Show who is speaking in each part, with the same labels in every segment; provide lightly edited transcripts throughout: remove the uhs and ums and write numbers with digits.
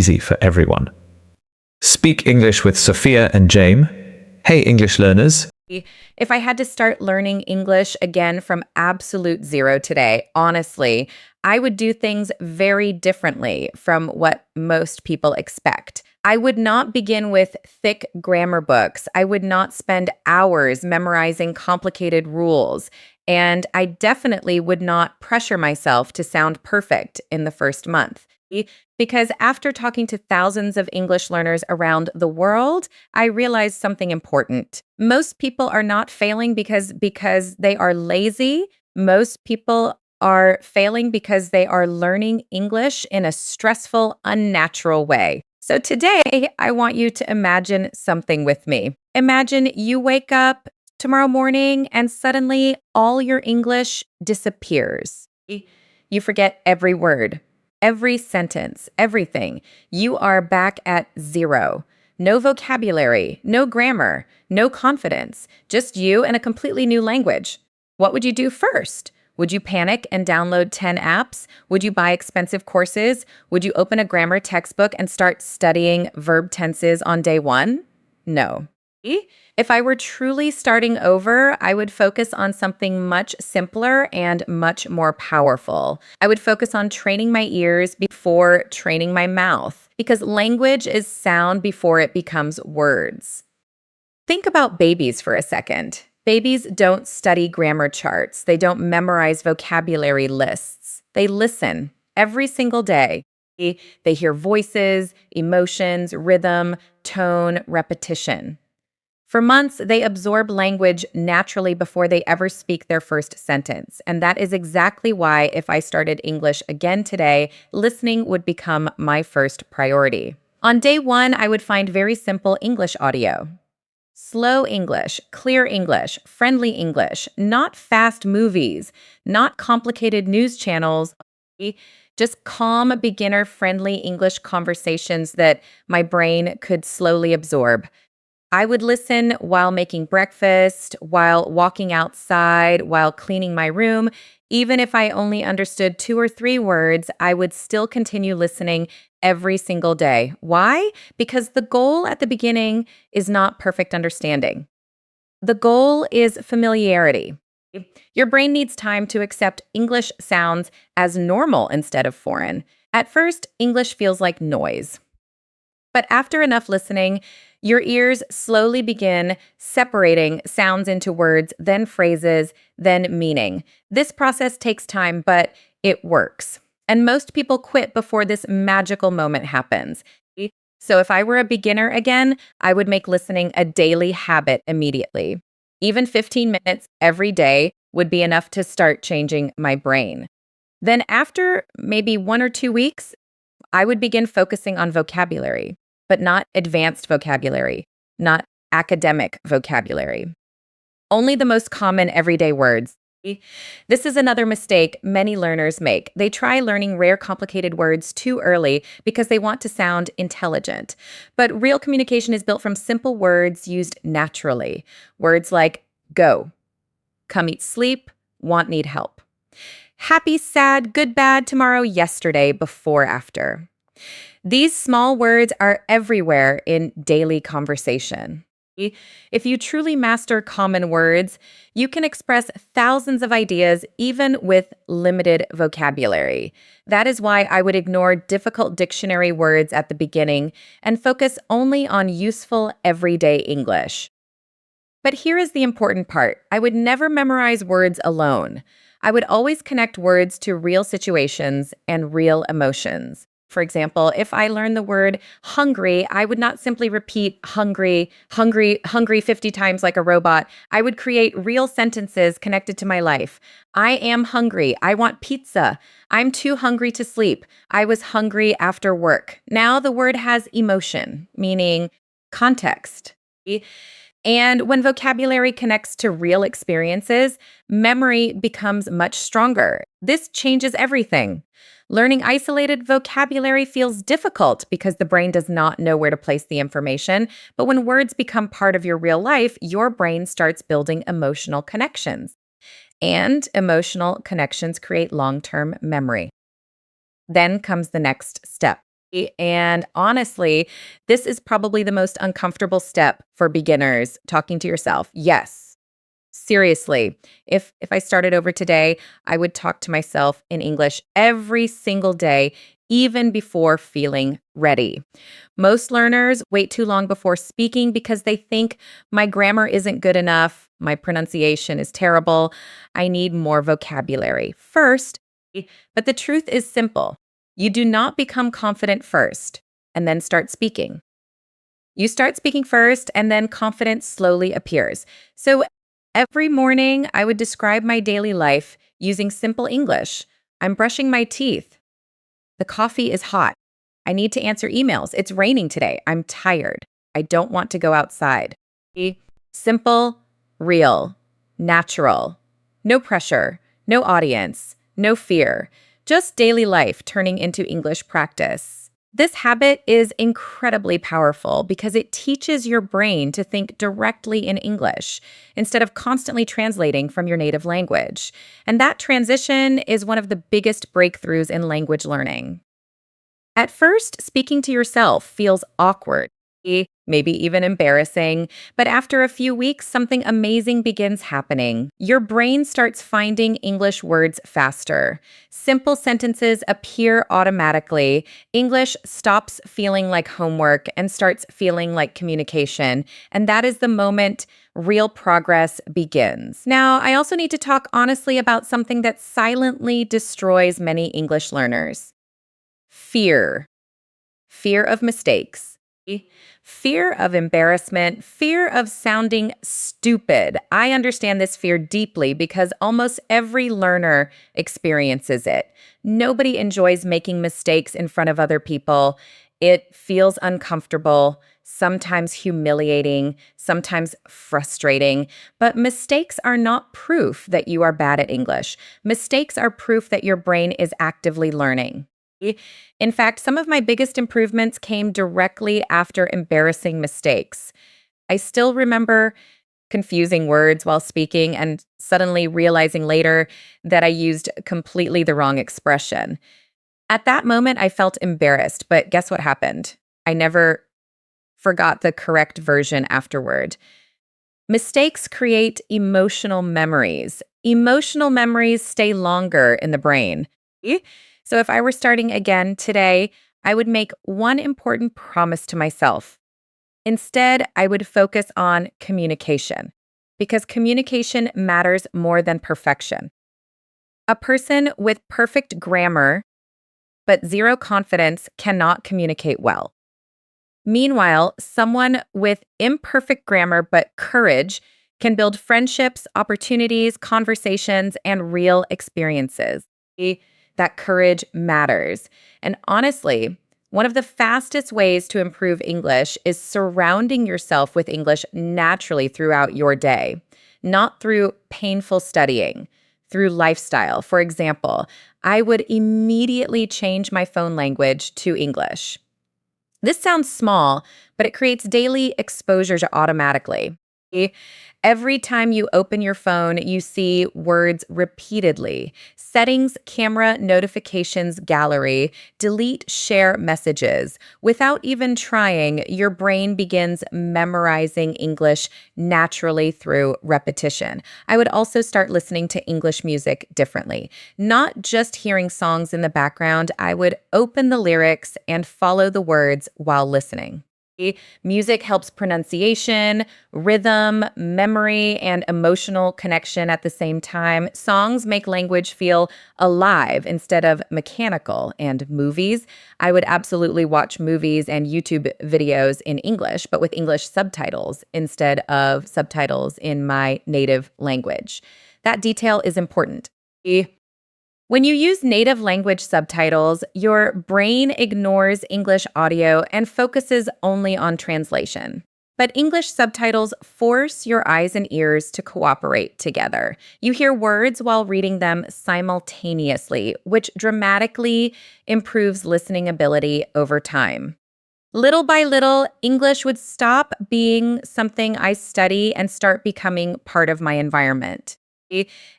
Speaker 1: easy for everyone. Speak English with Sophia and James. Hey, English learners.
Speaker 2: If I had to start learning English again from absolute zero today, honestly, I would do things very differently from what most people expect. I would not begin with thick grammar books. I would not spend hours memorizing complicated rules. And I definitely would not pressure myself to sound perfect in the first month. Because after talking to thousands of English learners around the world, I realized something important. Most people are not failing because they are lazy. Most people are failing because they are learning English in a stressful, unnatural way. So today, I want you to imagine something with me. Imagine you wake up tomorrow morning and suddenly all your English disappears. You forget every word, every sentence, everything. You are back at zero. No vocabulary, no grammar, no confidence, just you and a completely new language. What would you do first? Would you panic and download 10 apps? Would you buy expensive courses? Would you open a grammar textbook and start studying verb tenses on day one? No. If I were truly starting over, I would focus on something much simpler and much more powerful. I would focus on training my ears before training my mouth, because language is sound before it becomes words. Think about babies for a second. Babies don't study grammar charts. They don't memorize vocabulary lists. They listen every single day. They hear voices, emotions, rhythm, tone, repetition. For months, they absorb language naturally before they ever speak their first sentence. And that is exactly why, if I started English again today, listening would become my first priority. On day one, I would find very simple English audio. Slow English, clear English, friendly English, not fast movies, not complicated news channels, just calm, beginner-friendly English conversations that my brain could slowly absorb. I would listen while making breakfast, while walking outside, while cleaning my room. Even if I only understood 2 or 3 words, I would still continue listening every single day. Why? Because the goal at the beginning is not perfect understanding. The goal is familiarity. Your brain needs time to accept English sounds as normal instead of foreign. At first, English feels like noise. But after enough listening, your ears slowly begin separating sounds into words, then phrases, then meaning. This process takes time, but it works. And most people quit before this magical moment happens. So if I were a beginner again, I would make listening a daily habit immediately. Even 15 minutes every day would be enough to start changing my brain. Then after maybe 1 or 2 weeks, I would begin focusing on vocabulary, but not advanced vocabulary, not academic vocabulary. Only the most common everyday words. This is another mistake many learners make. They try learning rare, complicated words too early because they want to sound intelligent. But real communication is built from simple words used naturally. Words like go, come eat, sleep, want, need help. Happy, sad, good, bad, tomorrow, yesterday, before, after. These small words are everywhere in daily conversation. If you truly master common words, you can express thousands of ideas even with limited vocabulary. That is why I would ignore difficult dictionary words at the beginning and focus only on useful everyday English. But here is the important part. I would never memorize words alone. I would always connect words to real situations and real emotions. For example, if I learned the word hungry, I would not simply repeat hungry, hungry, hungry 50 times like a robot. I would create real sentences connected to my life. I am hungry. I want pizza. I'm too hungry to sleep. I was hungry after work. Now the word has emotion, meaning context. And when vocabulary connects to real experiences, memory becomes much stronger. This changes everything. Learning isolated vocabulary feels difficult because the brain does not know where to place the information. But when words become part of your real life, your brain starts building emotional connections. And emotional connections create long-term memory. Then comes the next step. And honestly, this is probably the most uncomfortable step for beginners, talking to yourself. Yes. Seriously, if I started over today, I would talk to myself in English every single day, even before feeling ready. Most learners wait too long before speaking because they think my grammar isn't good enough, my pronunciation is terrible, I need more vocabulary first. But the truth is simple. You do not become confident first and then start speaking. You start speaking first, and then confidence slowly appears. So every morning, I would describe my daily life using simple English. I'm brushing my teeth. The coffee is hot. I need to answer emails. It's raining today. I'm tired. I don't want to go outside. Be simple, real, natural. No pressure, no audience, no fear. Just daily life turning into English practice. This habit is incredibly powerful because it teaches your brain to think directly in English instead of constantly translating from your native language. And that transition is one of the biggest breakthroughs in language learning. At first, speaking to yourself feels awkward, maybe even embarrassing, but after a few weeks, something amazing begins happening. Your brain starts finding English words faster. Simple sentences appear automatically. English stops feeling like homework and starts feeling like communication. And that is the moment real progress begins. Now, I also need to talk honestly about something that silently destroys many English learners. Fear. Fear of mistakes, fear of embarrassment, fear of sounding stupid. I understand this fear deeply because almost every learner experiences it. Nobody enjoys making mistakes in front of other people. It feels uncomfortable, sometimes humiliating, sometimes frustrating. But mistakes are not proof that you are bad at English. Mistakes are proof that your brain is actively learning. In fact, some of my biggest improvements came directly after embarrassing mistakes. I still remember confusing words while speaking and suddenly realizing later that I used completely the wrong expression. At that moment, I felt embarrassed, but guess what happened? I never forgot the correct version afterward. Mistakes create emotional memories. Emotional memories stay longer in the brain. So if I were starting again today, I would make one important promise to myself. Instead, I would focus on communication because communication matters more than perfection. A person with perfect grammar but zero confidence cannot communicate well. Meanwhile, someone with imperfect grammar but courage can build friendships, opportunities, conversations, and real experiences. That courage matters. And honestly, one of the fastest ways to improve English is surrounding yourself with English naturally throughout your day, not through painful studying, through lifestyle. For example, I would immediately change my phone language to English. This sounds small, but it creates daily exposure to automatically. Every time you open your phone, you see words repeatedly. Settings, camera, notifications, gallery, delete, share messages. Without even trying, your brain begins memorizing English naturally through repetition. I would also start listening to English music differently. Not just hearing songs in the background, I would open the lyrics and follow the words while listening. Music helps pronunciation, rhythm, memory, and emotional connection at the same time. Songs make language feel alive instead of mechanical. And movies, I would absolutely watch movies and YouTube videos in English, but with English subtitles instead of subtitles in my native language. That detail is important. When you use native language subtitles, your brain ignores English audio and focuses only on translation. But English subtitles force your eyes and ears to cooperate together. You hear words while reading them simultaneously, which dramatically improves listening ability over time. Little by little, English would stop being something I study and start becoming part of my environment.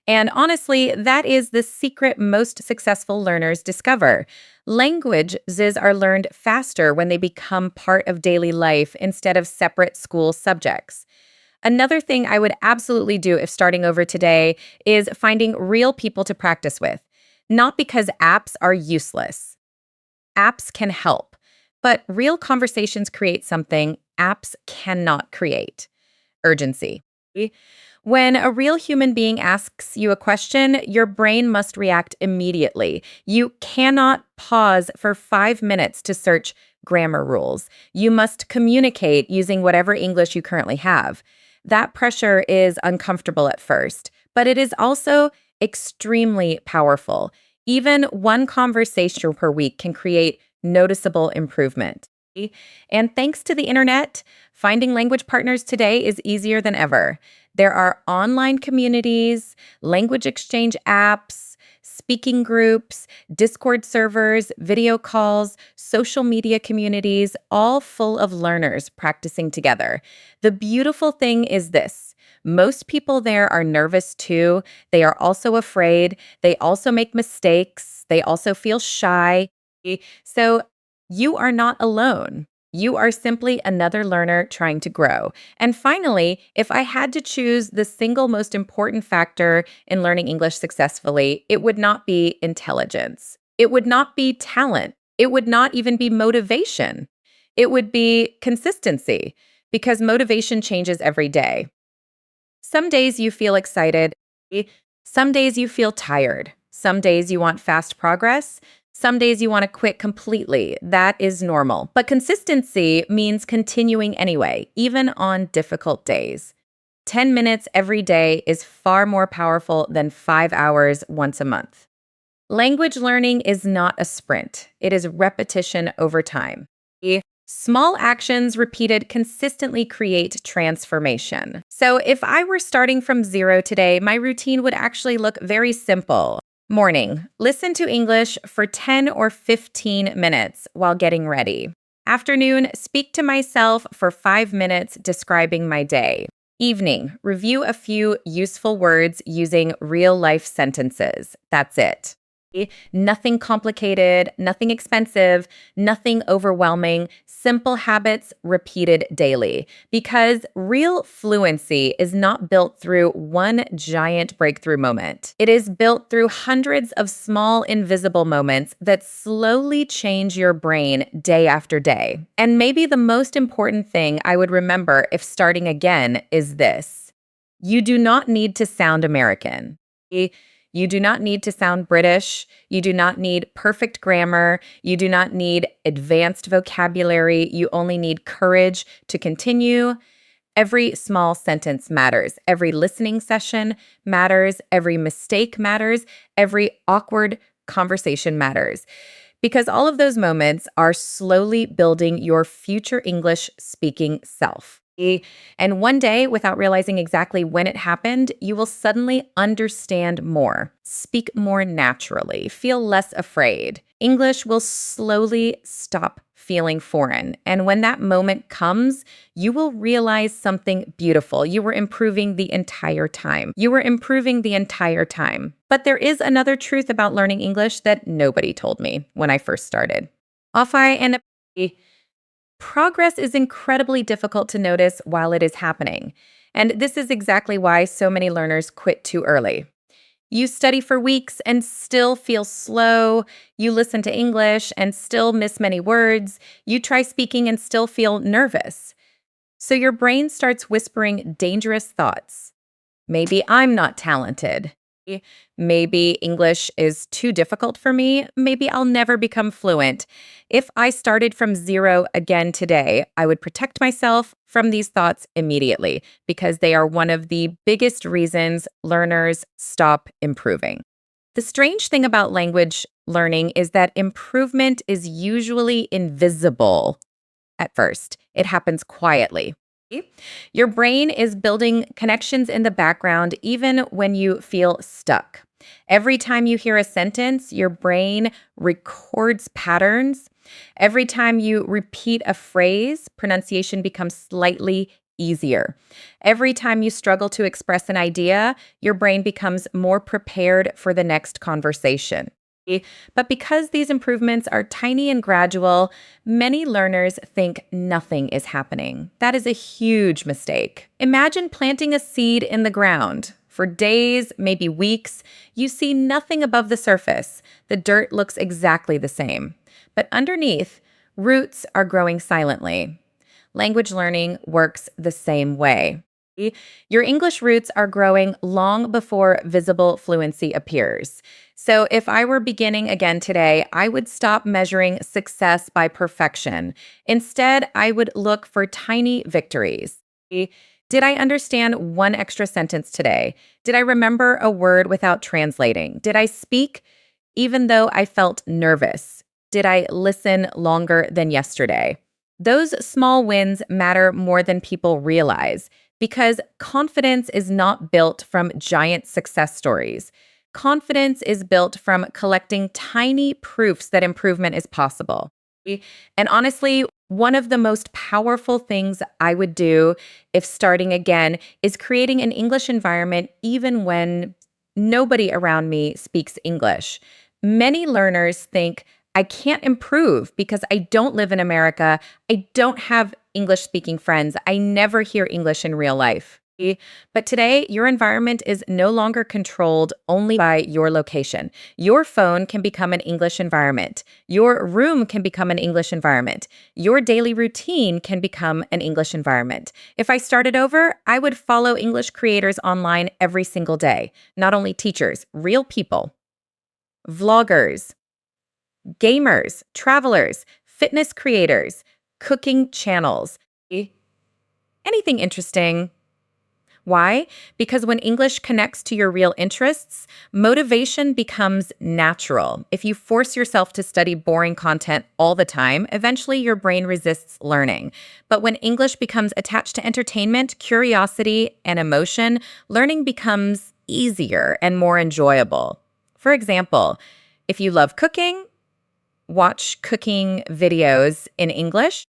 Speaker 2: And honestly, that is the secret most successful learners discover. Languages are learned faster when they become part of daily life instead of separate school subjects. Another thing I would absolutely do if starting over today is finding real people to practice with. Not because apps are useless. Apps can help, but real conversations create something apps cannot create: urgency. When a real human being asks you a question, your brain must react immediately. You cannot pause for 5 minutes to search grammar rules. You must communicate using whatever English you currently have. That pressure is uncomfortable at first, but it is also extremely powerful. Even one conversation per week can create noticeable improvement. And thanks to the internet, finding language partners today is easier than ever. There are online communities, language exchange apps, speaking groups, Discord servers, video calls, social media communities, all full of learners practicing together. The beautiful thing is this: most people there are nervous too. They are also afraid. They also make mistakes. They also feel shy. So you are not alone. You are simply another learner trying to grow. And finally, if I had to choose the single most important factor in learning English successfully, it would not be intelligence. It would not be talent. It would not even be motivation. It would be consistency, because motivation changes every day. Some days you feel excited. Some days you feel tired. Some days you want fast progress. Some days you want to quit completely. That is normal. But consistency means continuing anyway, even on difficult days. 10 minutes every day is far more powerful than 5 hours once a month. Language learning is not a sprint, it is repetition over time. Small actions repeated consistently create transformation. So, if I were starting from zero today, my routine would actually look very simple. Morning, listen to English for 10 or 15 minutes while getting ready. Afternoon, speak to myself for 5 minutes describing my day. Evening, review a few useful words using real life sentences. That's it. Nothing complicated, nothing expensive, nothing overwhelming, simple habits repeated daily. Because real fluency is not built through one giant breakthrough moment. It is built through hundreds of small, invisible moments that slowly change your brain day after day. And maybe the most important thing I would remember if starting again is this: you do not need to sound American. You do not need to sound British. You do not need perfect grammar. You do not need advanced vocabulary. You only need courage to continue. Every small sentence matters. Every listening session matters. Every mistake matters. Every awkward conversation matters. Because all of those moments are slowly building your future English speaking self. And one day, without realizing exactly when it happened, you will suddenly understand more, speak more naturally, feel less afraid. English will slowly stop feeling foreign. And when that moment comes, you will realize something beautiful. You were improving the entire time. You were improving the entire time. But there is another truth about learning English that nobody told me when I first started. And progress is incredibly difficult to notice while it is happening. And this is exactly why so many learners quit too early. You study for weeks and still feel slow. You listen to English and still miss many words. You try speaking and still feel nervous. So your brain starts whispering dangerous thoughts. Maybe I'm not talented. Maybe English is too difficult for me. Maybe I'll never become fluent. If I started from zero again today, I would protect myself from these thoughts immediately, because they are one of the biggest reasons learners stop improving. The strange thing about language learning is that improvement is usually invisible at first. It happens quietly. Your brain is building connections in the background even when you feel stuck. Every time you hear a sentence, your brain records patterns. Every time you repeat a phrase, pronunciation becomes slightly easier. Every time you struggle to express an idea, your brain becomes more prepared for the next conversation. But because these improvements are tiny and gradual, many learners think nothing is happening. That is a huge mistake. Imagine planting a seed in the ground. For days, maybe weeks, you see nothing above the surface. The dirt looks exactly the same. But underneath, roots are growing silently. Language learning works the same way. Your English roots are growing long before visible fluency appears. So, if I were beginning again today, I would stop measuring success by perfection. Instead, I would look for tiny victories. Did I understand one extra sentence today? Did I remember a word without translating? Did I speak even though I felt nervous? Did I listen longer than yesterday? Those small wins matter more than people realize because confidence is not built from giant success stories. Confidence is built from collecting tiny proofs that improvement is possible. And honestly, one of the most powerful things I would do if starting again is creating an English environment even when nobody around me speaks English. Many learners think, I can't improve because I don't live in America. I don't have English speaking friends. I never hear English in real life. But today, your environment is no longer controlled only by your location. Your phone can become an English environment. Your room can become an English environment. Your daily routine can become an English environment. If I started over, I would follow English creators online every single day. Not only teachers, real people, vloggers, gamers, travelers, fitness creators, cooking channels, anything interesting. Why? Because when English connects to your real interests, motivation becomes natural. If you force yourself to study boring content all the time, eventually your brain resists learning. But when English becomes attached to entertainment, curiosity, and emotion, learning becomes easier and more enjoyable. For example, if you love cooking, watch cooking videos in English.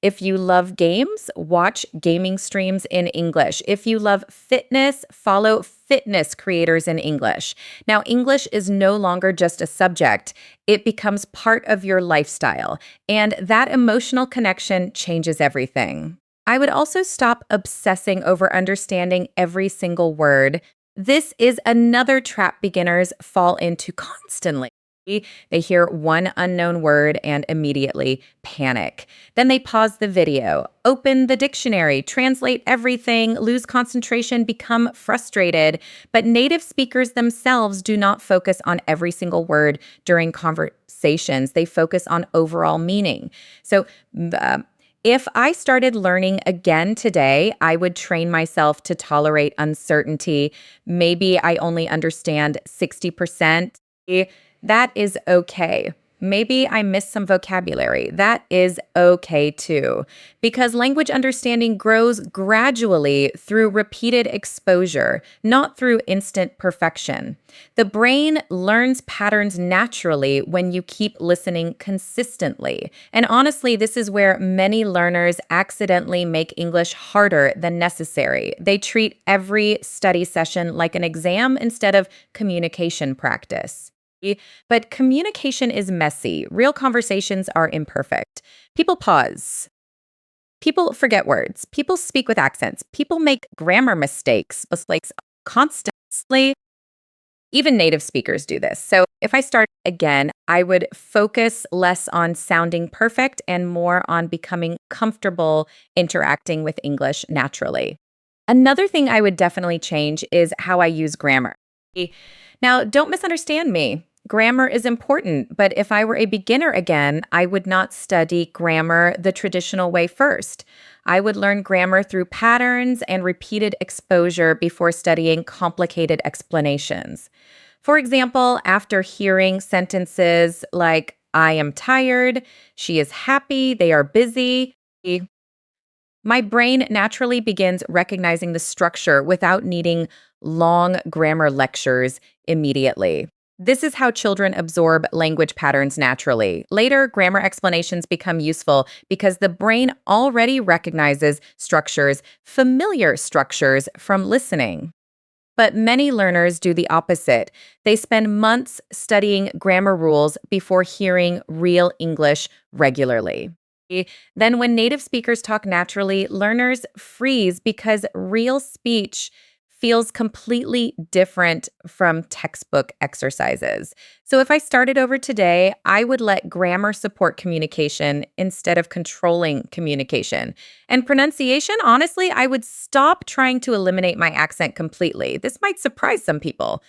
Speaker 2: If you love games, watch gaming streams in English. If you love fitness, follow fitness creators in English. Now, English is no longer just a subject, it becomes part of your lifestyle, and that emotional connection changes everything. I would also stop obsessing over understanding every single word. This is another trap beginners fall into constantly. They hear one unknown word and immediately panic. Then they pause the video, open the dictionary, translate everything, lose concentration, become frustrated. But native speakers themselves do not focus on every single word during conversations. They focus on overall meaning. So, if I started learning again today, I would train myself to tolerate uncertainty. Maybe I only understand 60%. That is okay. Maybe I missed some vocabulary. That is okay too, because language understanding grows gradually through repeated exposure, not through instant perfection. The brain learns patterns naturally when you keep listening consistently. And honestly, this is where many learners accidentally make English harder than necessary. They treat every study session like an exam instead of communication practice. But communication is messy. Real conversations are imperfect. People pause. People forget words. People speak with accents. People make grammar mistakes constantly. Even native speakers do this. So if I start again, I would focus less on sounding perfect and more on becoming comfortable interacting with English naturally. Another thing I would definitely change is how I use grammar. Now, don't misunderstand me. Grammar is important, but if I were a beginner again, I would not study grammar the traditional way first. I would learn grammar through patterns and repeated exposure before studying complicated explanations. For example, after hearing sentences like, I am tired, she is happy, they are busy, my brain naturally begins recognizing the structure without needing long grammar lectures immediately. This is how children absorb language patterns naturally. Later, grammar explanations become useful because the brain already recognizes structures, familiar structures, from listening. But many learners do the opposite. They spend months studying grammar rules before hearing real English regularly. Then, when native speakers talk naturally, learners freeze because real speech feels completely different from textbook exercises. So, if I started over today, I would let grammar support communication instead of controlling communication. And pronunciation, honestly, I would stop trying to eliminate my accent completely. This might surprise some people.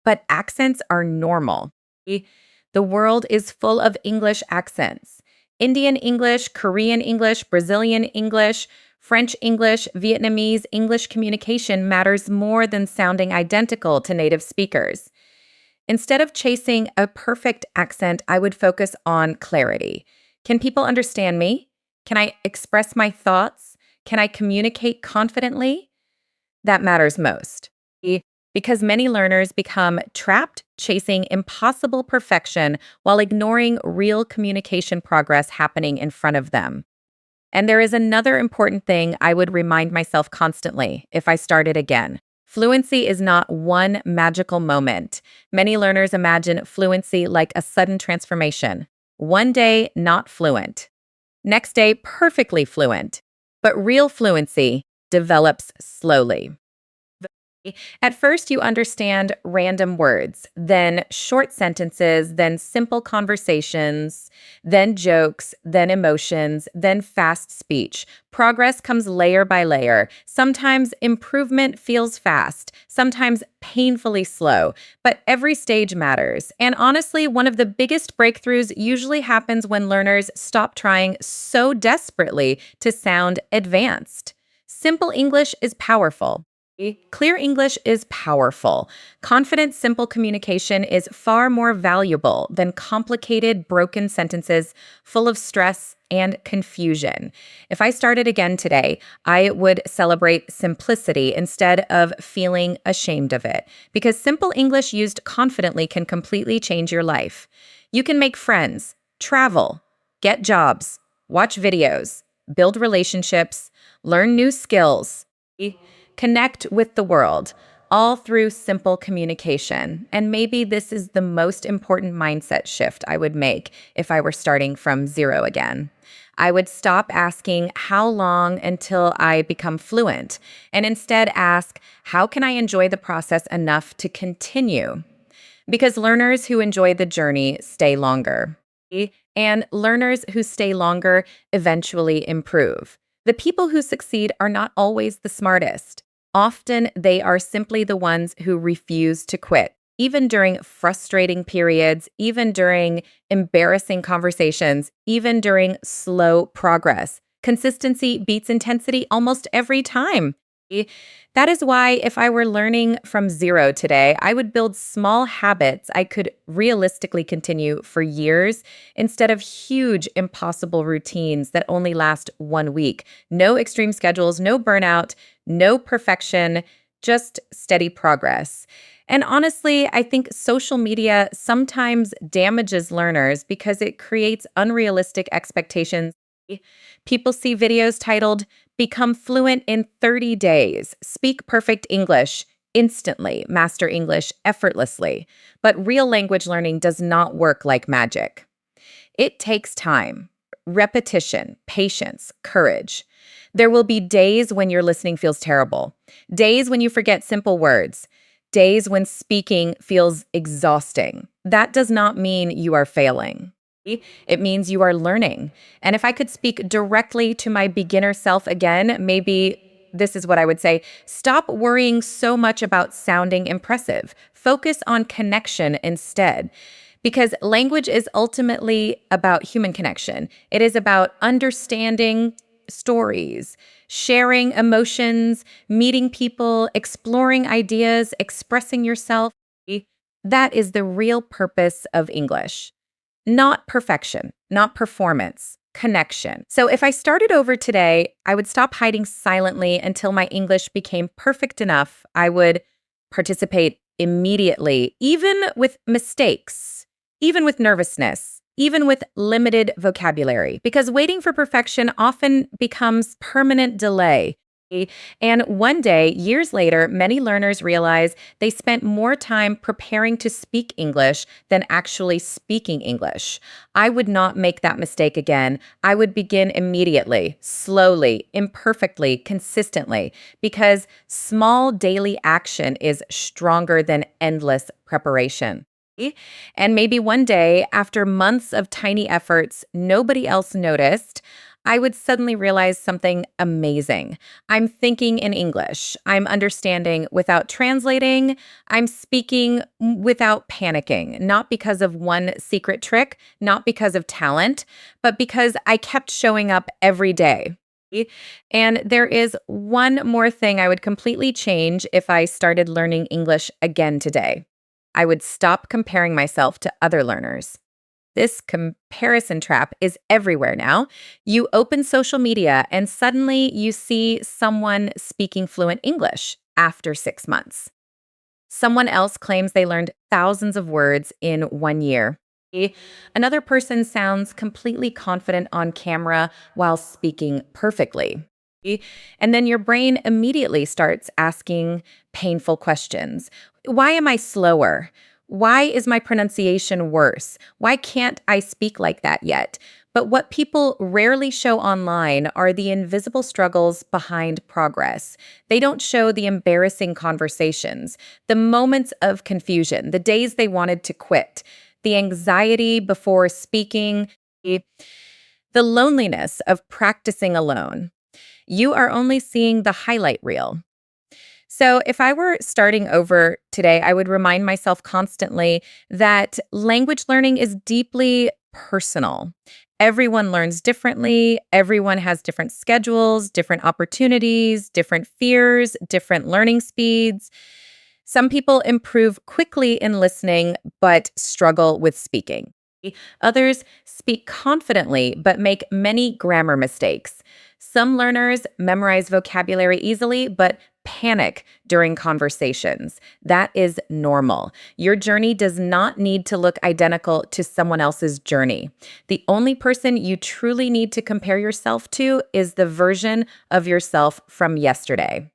Speaker 2: But accents are normal. The world is full of English accents. Indian English, Korean English, Brazilian English, French English, Vietnamese English communication matters more than sounding identical to native speakers. Instead of chasing a perfect accent, I would focus on clarity. Can people understand me? Can I express my thoughts? Can I communicate confidently? That matters most. Because many learners become trapped chasing impossible perfection while ignoring real communication progress happening in front of them. And there is another important thing I would remind myself constantly if I started again. Fluency is not one magical moment. Many learners imagine fluency like a sudden transformation. One day, not fluent. Next day, perfectly fluent. But real fluency develops slowly. At first, you understand random words, then short sentences, then simple conversations, then jokes, then emotions, then fast speech. Progress comes layer by layer. Sometimes improvement feels fast, sometimes painfully slow, but every stage matters. And honestly, one of the biggest breakthroughs usually happens when learners stop trying so desperately to sound advanced. Simple English is powerful. Clear English is powerful. Confident, simple communication is far more valuable than complicated, broken sentences full of stress and confusion. If I started again today, I would celebrate simplicity instead of feeling ashamed of it, because simple English used confidently can completely change your life. You can make friends, travel, get jobs, watch videos, build relationships, learn new skills, connect with the world, all through simple communication. And maybe this is the most important mindset shift I would make if I were starting from zero again. I would stop asking how long until I become fluent and instead ask, how can I enjoy the process enough to continue? Because learners who enjoy the journey stay longer. And learners who stay longer eventually improve. The people who succeed are not always the smartest. Often they are simply the ones who refuse to quit, even during frustrating periods, even during embarrassing conversations, even during slow progress. Consistency beats intensity almost every time. That is why, if I were learning from zero today, I would build small habits I could realistically continue for years instead of huge, impossible routines that only last 1 week. No extreme schedules, no burnout, no perfection, just steady progress. And honestly, I think social media sometimes damages learners because it creates unrealistic expectations. People see videos titled, Become fluent in 30 days, speak perfect English instantly, master English effortlessly. But real language learning does not work like magic. It takes time, repetition, patience, courage. There will be days when your listening feels terrible, days when you forget simple words, days when speaking feels exhausting. That does not mean you are failing. It means you are learning. And if I could speak directly to my beginner self again, maybe this is what I would say: stop worrying so much about sounding impressive. Focus on connection instead. Because language is ultimately about human connection. It is about understanding stories, sharing emotions, meeting people, exploring ideas, expressing yourself. That is the real purpose of English. Not perfection, not performance, connection. So if I started over today, I would stop hiding silently until my English became perfect enough. I would participate immediately, even with mistakes, even with nervousness, even with limited vocabulary, because waiting for perfection often becomes permanent delay. And one day, years later, many learners realize they spent more time preparing to speak English than actually speaking English. I would not make that mistake again. I would begin immediately, slowly, imperfectly, consistently, because small daily action is stronger than endless preparation. And maybe one day, after months of tiny efforts nobody else noticed, I would suddenly realize something amazing. I'm thinking in English. I'm understanding without translating. I'm speaking without panicking, not because of one secret trick, not because of talent, but because I kept showing up every day. And there is one more thing I would completely change if I started learning English again today. I would stop comparing myself to other learners. This comparison trap is everywhere now. You open social media and suddenly you see someone speaking fluent English after 6 months. Someone else claims they learned thousands of words in 1 year. Another person sounds completely confident on camera while speaking perfectly. And then your brain immediately starts asking painful questions. Why am I slower? Why is my pronunciation worse? Why can't I speak like that yet? But what people rarely show online are the invisible struggles behind progress. They don't show the embarrassing conversations, the moments of confusion, the days they wanted to quit, the anxiety before speaking, the loneliness of practicing alone. You are only seeing the highlight reel. So, if I were starting over today, I would remind myself constantly that language learning is deeply personal. Everyone learns differently. Everyone has different schedules, different opportunities, different fears, different learning speeds. Some people improve quickly in listening, but struggle with speaking. Others speak confidently, but make many grammar mistakes. Some learners memorize vocabulary easily, but panic during conversations. That is normal. Your journey does not need to look identical to someone else's journey. The only person you truly need to compare yourself to is the version of yourself from yesterday.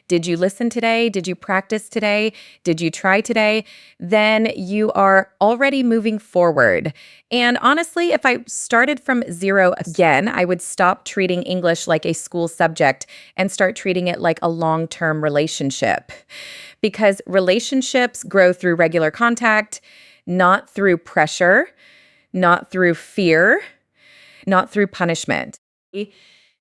Speaker 2: Did you listen today? Did you practice today? Did you try today? Then you are already moving forward. And honestly, if I started from zero again, I would stop treating English like a school subject and start treating it like a long term relationship. Because relationships grow through regular contact, not through pressure, not through fear, not through punishment.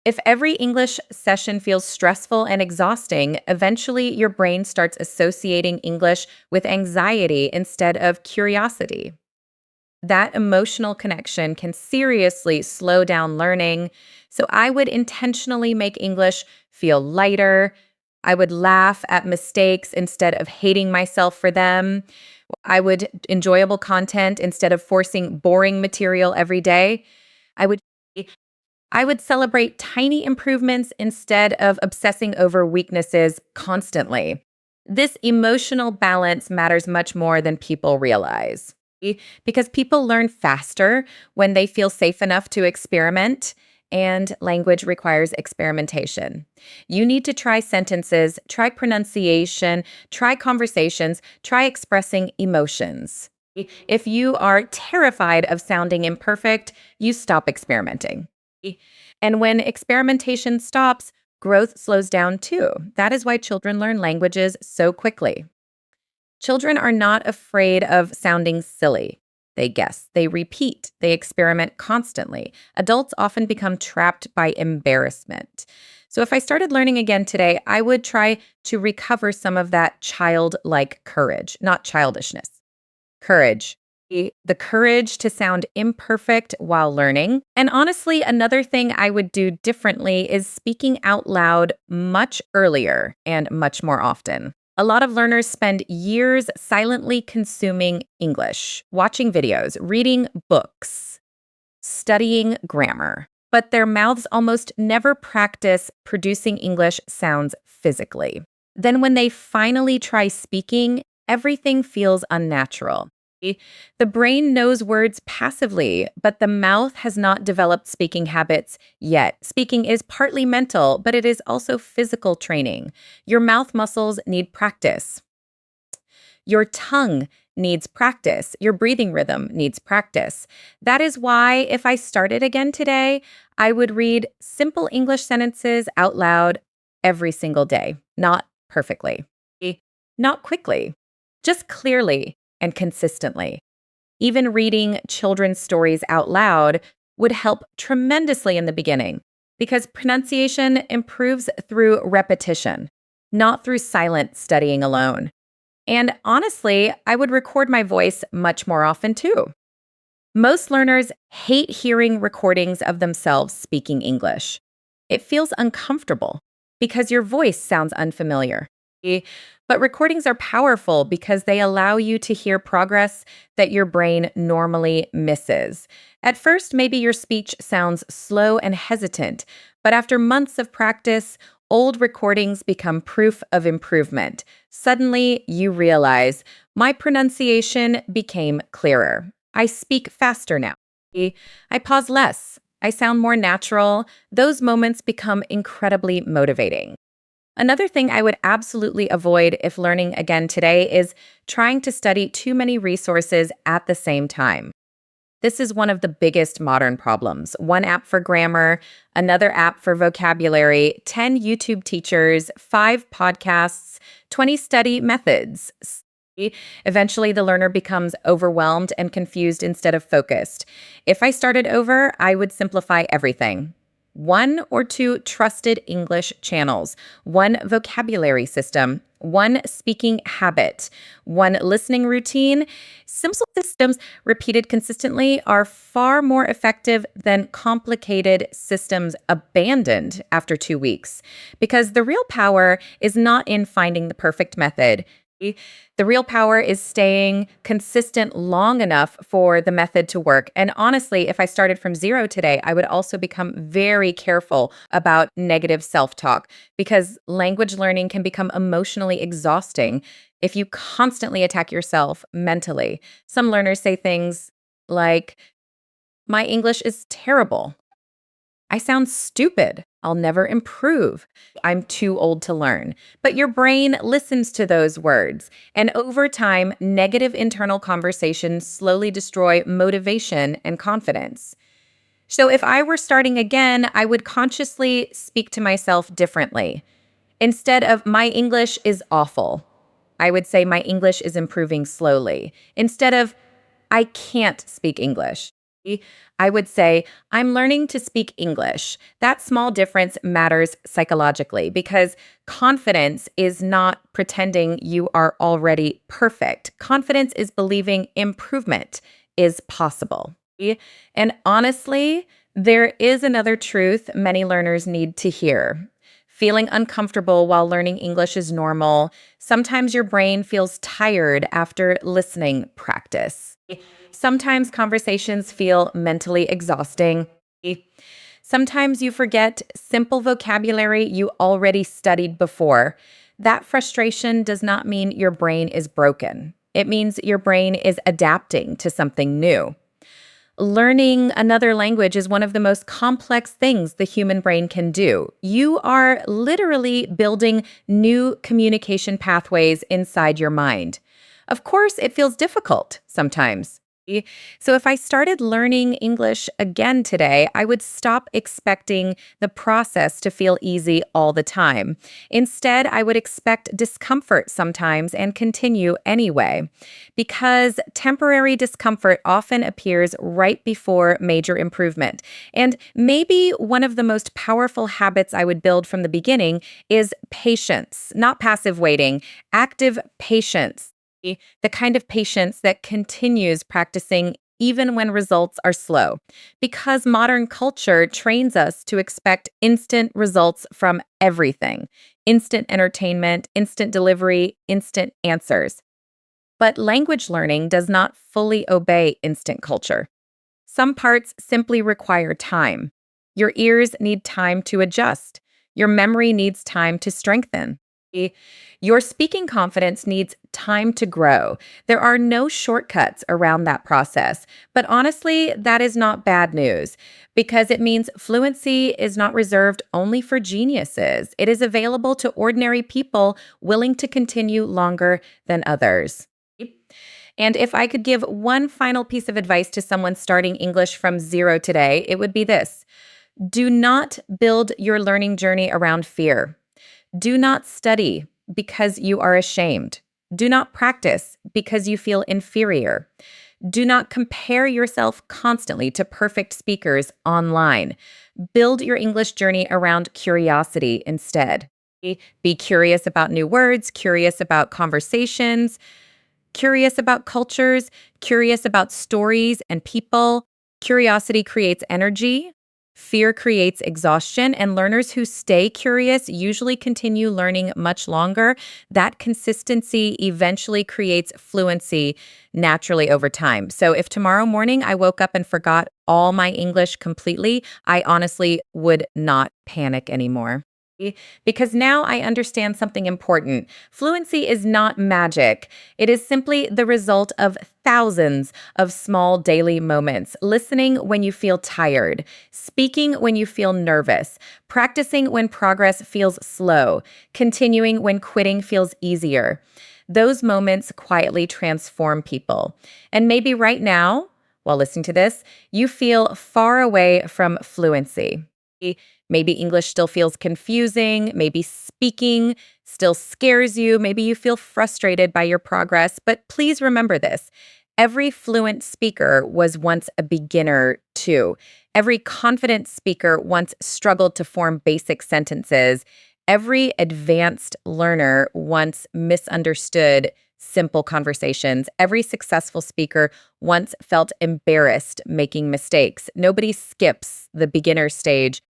Speaker 2: If every English session feels stressful and exhausting, eventually your brain starts associating English with anxiety instead of curiosity. That emotional connection can seriously slow down learning. So I would intentionally make English feel lighter. I would laugh at mistakes instead of hating myself for them. I would enjoyable content instead of forcing boring material every day. I would I would celebrate tiny improvements instead of obsessing over weaknesses constantly. This emotional balance matters much more than people realize. Because people learn faster when they feel safe enough to experiment, and language requires experimentation. You need to try sentences, try pronunciation, try conversations, try expressing emotions. If you are terrified of sounding imperfect, you stop experimenting. And when experimentation stops, growth slows down too. That is why children learn languages so quickly. Children are not afraid of sounding silly. They guess, they repeat, they experiment constantly. Adults often become trapped by embarrassment. So if I started learning again today, I would try to recover some of that childlike courage, not childishness. Courage. The courage to sound imperfect while learning. And honestly, another thing I would do differently is speaking out loud much earlier and much more often. A lot of learners spend years silently consuming English, watching videos, reading books, studying grammar, but their mouths almost never practice producing English sounds physically. Then, when they finally try speaking, everything feels unnatural. The brain knows words passively, but the mouth has not developed speaking habits yet. Speaking is partly mental, but it is also physical training. Your mouth muscles need practice. Your tongue needs practice. Your breathing rhythm needs practice. That is why, if I started again today, I would read simple English sentences out loud every single day. Not perfectly, not quickly, just clearly and consistently. Even reading children's stories out loud would help tremendously in the beginning because pronunciation improves through repetition, not through silent studying alone. And honestly, I would record my voice much more often too. Most learners hate hearing recordings of themselves speaking English. It feels uncomfortable because your voice sounds unfamiliar. But recordings are powerful because they allow you to hear progress that your brain normally misses. At first, maybe your speech sounds slow and hesitant, but after months of practice, old recordings become proof of improvement. Suddenly, you realize my pronunciation became clearer. I speak faster now. I pause less. I sound more natural. Those moments become incredibly motivating. Another thing I would absolutely avoid if learning again today is trying to study too many resources at the same time. This is one of the biggest modern problems. One app for grammar, another app for vocabulary, 10 YouTube teachers, 5 podcasts, 20 study methods. Eventually, the learner becomes overwhelmed and confused instead of focused. If I started over, I would simplify everything. One or two trusted English channels, one vocabulary system, one speaking habit, one listening routine. Simple systems repeated consistently are far more effective than complicated systems abandoned after 2 weeks. Because the real power is not in finding the perfect method. The real power is staying consistent long enough for the method to work. And honestly, if I started from zero today, I would also become very careful about negative self talk because language learning can become emotionally exhausting if you constantly attack yourself mentally. Some learners say things like, my English is terrible. I sound stupid. I'll never improve. I'm too old to learn. But your brain listens to those words. And over time, negative internal conversations slowly destroy motivation and confidence. So if I were starting again, I would consciously speak to myself differently. Instead of my English is awful, I would say my English is improving slowly. Instead of I can't speak English, I would say I'm learning to speak English. That small difference matters psychologically because confidence is not pretending you are already perfect. Confidence is believing improvement is possible. And honestly, there is another truth many learners need to hear. Feeling uncomfortable while learning English is normal. Sometimes your brain feels tired after listening practice. Sometimes conversations feel mentally exhausting. Sometimes you forget simple vocabulary you already studied before. That frustration does not mean your brain is broken. It means your brain is adapting to something new. Learning another language is one of the most complex things the human brain can do. You are literally building new communication pathways inside your mind. Of course, it feels difficult sometimes. So, if I started learning English again today, I would stop expecting the process to feel easy all the time. Instead, I would expect discomfort sometimes and continue anyway, because temporary discomfort often appears right before major improvement. And maybe one of the most powerful habits I would build from the beginning is patience, not passive waiting, active patience, the kind of patience that continues practicing even when results are slow. Because modern culture trains us to expect instant results from everything: instant entertainment, instant delivery, instant answers. But language learning does not fully obey instant culture. Some parts simply require time. Your ears need time to adjust. Your memory needs time to strengthen. Your speaking confidence needs time to grow. There are no shortcuts around that process. But honestly, that is not bad news because it means fluency is not reserved only for geniuses. It is available to ordinary people willing to continue longer than others. And if I could give one final piece of advice to someone starting English from zero today, it would be this: do not build your learning journey around fear. Do not study because you are ashamed. Do not practice because you feel inferior. Do not compare yourself constantly to perfect speakers online. Build your English journey around curiosity instead. Be curious about new words, curious about conversations, curious about cultures, curious about stories and people. Curiosity creates energy. Fear creates exhaustion, and learners who stay curious usually continue learning much longer. That consistency eventually creates fluency naturally over time. So, if tomorrow morning I woke up and forgot all my English completely, I honestly would not panic anymore. Because now I understand something important. Fluency is not magic. It is simply the result of thousands of small daily moments. Listening when you feel tired, speaking when you feel nervous, practicing when progress feels slow, continuing when quitting feels easier. Those moments quietly transform people. And maybe right now, while listening to this, you feel far away from fluency. Maybe English still feels confusing. Maybe speaking still scares you. Maybe you feel frustrated by your progress. But please remember this: every fluent speaker was once a beginner, too. Every confident speaker once struggled to form basic sentences. Every advanced learner once misunderstood simple conversations. Every successful speaker once felt embarrassed making mistakes. Nobody skips the beginner stage.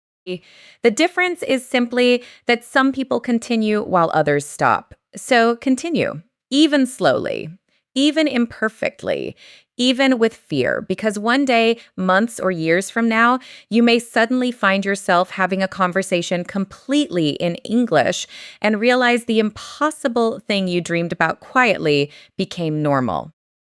Speaker 2: The difference is simply that some people continue while others stop. So continue, even slowly, even imperfectly, even with fear, because one day, months or years from now, you may suddenly find yourself having a conversation completely in English and realize the impossible thing you dreamed about quietly became normal.